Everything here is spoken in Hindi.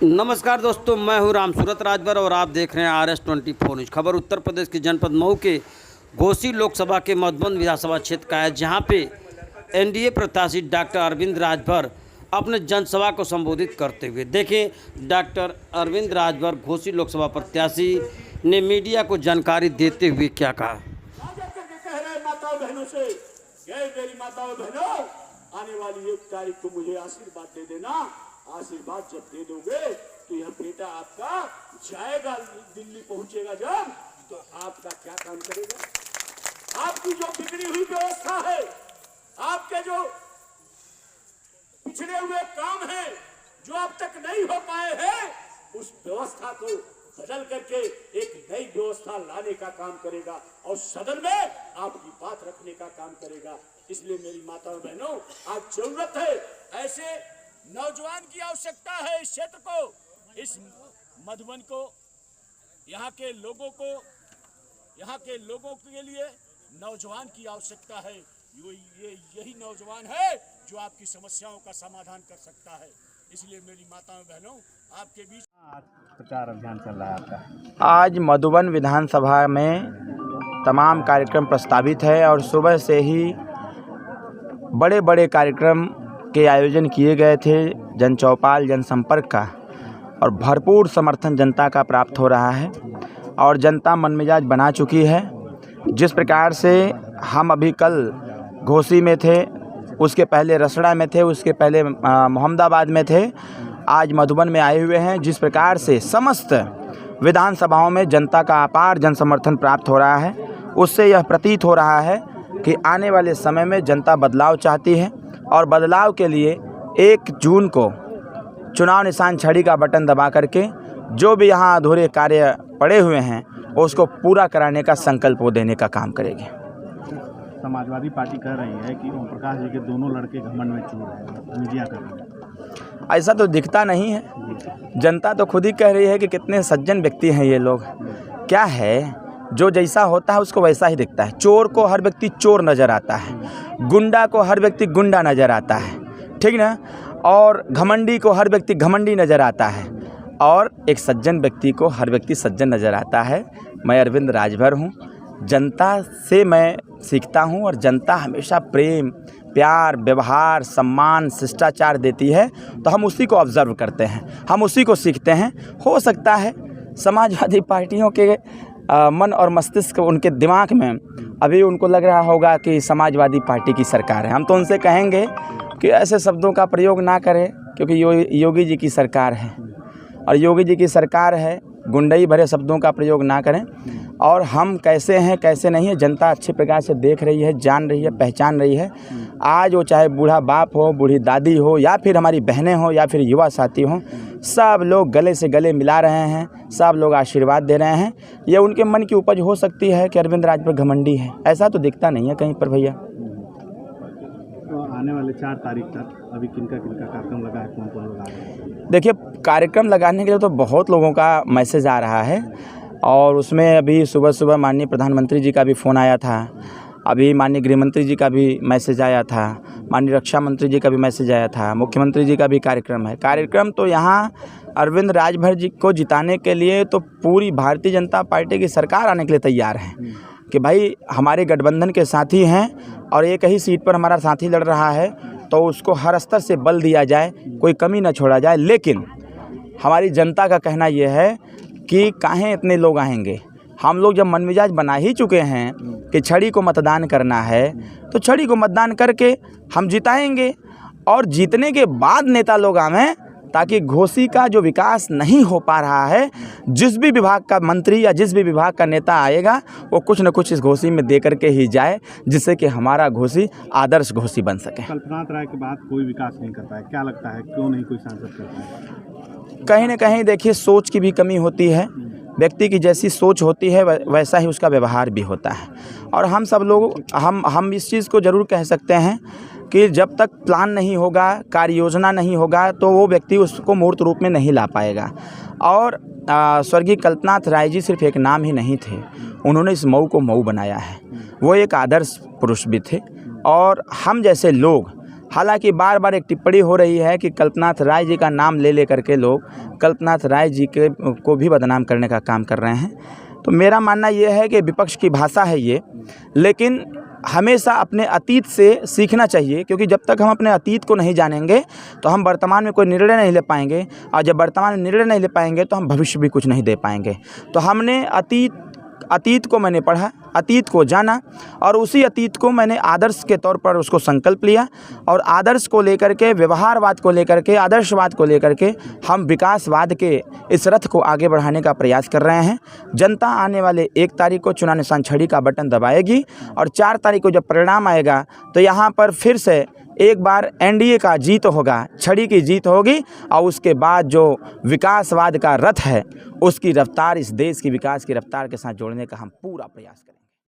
नमस्कार दोस्तों, मैं हूं राम सूरत राजभर और आप देख रहे हैं RS24 न्यूज़। खबर उत्तर प्रदेश के जनपद मऊ के घोसी लोकसभा के मधुबन विधानसभा क्षेत्र का है, जहां पे एनडीए प्रत्याशी डॉक्टर अरविंद राजभर अपने जनसभा को संबोधित करते हुए देखें। डॉक्टर अरविंद राजभर घोसी लोकसभा प्रत्याशी ने मीडिया को जानकारी देते हुए क्या कहा। माताओं बहनों, आने वाली 1 तारीख को मुझे आशीर्वाद दे देना। आशीर्वाद जब दे दोगे तो यह बेटा आपका जाएगा, दिल्ली पहुंचेगा जब, तो आपका क्या काम करेगा? आपकी जो बिगड़ी हुई व्यवस्था है, आपके जो पिछड़े हुए काम हैं, जो अब तक नहीं हो पाए हैं, उस व्यवस्था को बदल करके एक नई व्यवस्था लाने का काम करेगा और सदन में आपकी बात रखने का काम करेगा। इसलिए मेरी माताओं बहनों, आज जरूरत है, ऐसे नौजवान की आवश्यकता है इस क्षेत्र को, इस मधुबन को, यहाँ के लोगों के लिए नौजवान की आवश्यकता है। यही नौजवान है जो आपकी समस्याओं का समाधान कर सकता है। इसलिए मेरी माताओं बहनों, आपके बीच प्रचार अभियान चल रहा है आपका। आज मधुबन विधानसभा में तमाम कार्यक्रम प्रस्तावित है और सुबह से ही बड़े बड़े कार्यक्रम के आयोजन किए गए थे, जनचौपाल जनसंपर्क का, और भरपूर समर्थन जनता का प्राप्त हो रहा है और जनता मनमिजाज बना चुकी है। जिस प्रकार से हम अभी कल घोसी में थे, उसके पहले रसड़ा में थे, उसके पहले मोहम्मदाबाद में थे, आज मधुबन में आए हुए हैं। जिस प्रकार से समस्त विधानसभाओं में जनता का अपार जनसमर्थन प्राप्त हो रहा है, उससे यह प्रतीत हो रहा है कि आने वाले समय में जनता बदलाव चाहती है और बदलाव के लिए 1 जून को चुनाव निशान छड़ी का बटन दबा करके जो भी यहाँ अधूरे कार्य पड़े हुए हैं उसको पूरा कराने का संकल्प वो देने का काम करेगी। समाजवादी पार्टी कह रही है कि ओम प्रकाश जी के दोनों लड़के घमंड में चूर हैं, मीडिया कर रही है। ऐसा तो दिखता नहीं है, जनता तो खुद ही कह रही है कि कितने सज्जन व्यक्ति हैं ये लोग। क्या है, जो जैसा होता है उसको वैसा ही दिखता है। चोर को हर व्यक्ति चोर नज़र आता है, गुंडा को हर व्यक्ति गुंडा नज़र आता है, ठीक ना, और घमंडी को हर व्यक्ति घमंडी नज़र आता है, और एक सज्जन व्यक्ति को हर व्यक्ति सज्जन नज़र आता है। मैं अरविंद राजभर हूँ, जनता से मैं सीखता हूँ और जनता हमेशा प्रेम, प्यार, व्यवहार, सम्मान, शिष्टाचार देती है, तो हम उसी को ऑब्ज़र्व करते हैं, हम उसी को सीखते हैं। हो सकता है समाजवादी पार्टियों के मन और मस्तिष्क, उनके दिमाग में अभी उनको लग रहा होगा कि समाजवादी पार्टी की सरकार है। हम तो उनसे कहेंगे कि ऐसे शब्दों का प्रयोग ना करें, क्योंकि योगी जी की सरकार है और योगी जी की सरकार है, गुंडई भरे शब्दों का प्रयोग ना करें। और हम कैसे हैं कैसे नहीं है, जनता अच्छी प्रकार से देख रही है, जान रही है, पहचान रही है। आज वो चाहे बूढ़ा बाप हो, बूढ़ी दादी हो, या फिर हमारी बहनें हो, या फिर युवा साथी हों, सब लोग गले से गले मिला रहे हैं, सब लोग आशीर्वाद दे रहे हैं। ये उनके मन की उपज हो सकती है कि अरविंद राजभर घमंडी है, ऐसा तो दिखता नहीं है कहीं पर भैया। तो आने वाले 4 तारीख तक अभी किनका कार्यक्रम लगा है, कौन कौन लगा है? देखिए, कार्यक्रम लगाने के लिए तो बहुत लोगों का मैसेज आ रहा है और उसमें अभी सुबह सुबह माननीय प्रधानमंत्री जी का भी फ़ोन आया था, अभी माननीय गृहमंत्री जी का भी मैसेज आया था, माननीय रक्षा मंत्री जी का भी मैसेज आया था, मुख्यमंत्री जी का भी कार्यक्रम है। कार्यक्रम तो यहाँ अरविंद राजभर जी को जिताने के लिए तो पूरी भारतीय जनता पार्टी की सरकार आने के लिए तैयार है कि भाई हमारे गठबंधन के साथी हैं और एक ही सीट पर हमारा साथी लड़ रहा है, तो उसको हर स्तर से बल दिया जाए, कोई कमी न छोड़ा जाए। लेकिन हमारी जनता का कहना यह है कि काहे इतने लोग आएंगे, हम लोग जब मनमिजाज बना ही चुके हैं कि छड़ी को मतदान करना है, तो छड़ी को मतदान करके हम जिताएंगे और जीतने के बाद नेता लोग आवें, ताकि घोसी का जो विकास नहीं हो पा रहा है, जिस भी विभाग का मंत्री या जिस भी विभाग का नेता आएगा वो कुछ न कुछ इस घोसी में दे करके ही जाए, जिससे कि हमारा घोसी आदर्श घोसी बन सके। कल्पना राय के बाद कोई विकास नहीं कर पाया, क्या लगता है क्यों नहीं कोई सांसद कर पाया? कहीं ना कहीं देखिए, सोच की भी कमी होती है। व्यक्ति की जैसी सोच होती है वैसा ही उसका व्यवहार भी होता है। और हम सब लोग हम इस चीज़ को ज़रूर कह सकते हैं कि जब तक प्लान नहीं होगा, कार्य योजना नहीं होगा, तो वो व्यक्ति उसको मूर्त रूप में नहीं ला पाएगा। और स्वर्गीय कल्पनाथ राय जी सिर्फ एक नाम ही नहीं थे, उन्होंने इस मऊ को मऊ बनाया है। वो एक आदर्श पुरुष भी थे और हम जैसे लोग हालांकि बार बार एक टिप्पणी हो रही है कि कल्पनाथ राय जी का नाम ले करके लोग कल्पनाथ राय जी को भी बदनाम करने का काम कर रहे हैं। तो मेरा मानना ये है कि विपक्ष की भाषा है ये, लेकिन हमेशा अपने अतीत से सीखना चाहिए, क्योंकि जब तक हम अपने अतीत को नहीं जानेंगे तो हम वर्तमान में कोई निर्णय नहीं ले पाएंगे, और जब वर्तमान में निर्णय नहीं ले पाएंगे तो हम भविष्य भी कुछ नहीं दे पाएंगे। तो हमने अतीत को मैंने पढ़ा, अतीत को जाना, और उसी अतीत को मैंने आदर्श के तौर पर उसको संकल्प लिया, और आदर्श को लेकर के, व्यवहारवाद को लेकर के, आदर्शवाद को लेकर के हम विकासवाद के इस रथ को आगे बढ़ाने का प्रयास कर रहे हैं। जनता आने वाले 1 तारीख को चुनाव निशान छड़ी का बटन दबाएगी, और 4 तारीख को जब परिणाम आएगा तो यहाँ पर फिर से एक बार एनडीए का जीत होगा, छड़ी की जीत होगी, और उसके बाद जो विकासवाद का रथ है उसकी रफ्तार, इस देश की विकास की रफ्तार के साथ जोड़ने का हम पूरा प्रयास करेंगे।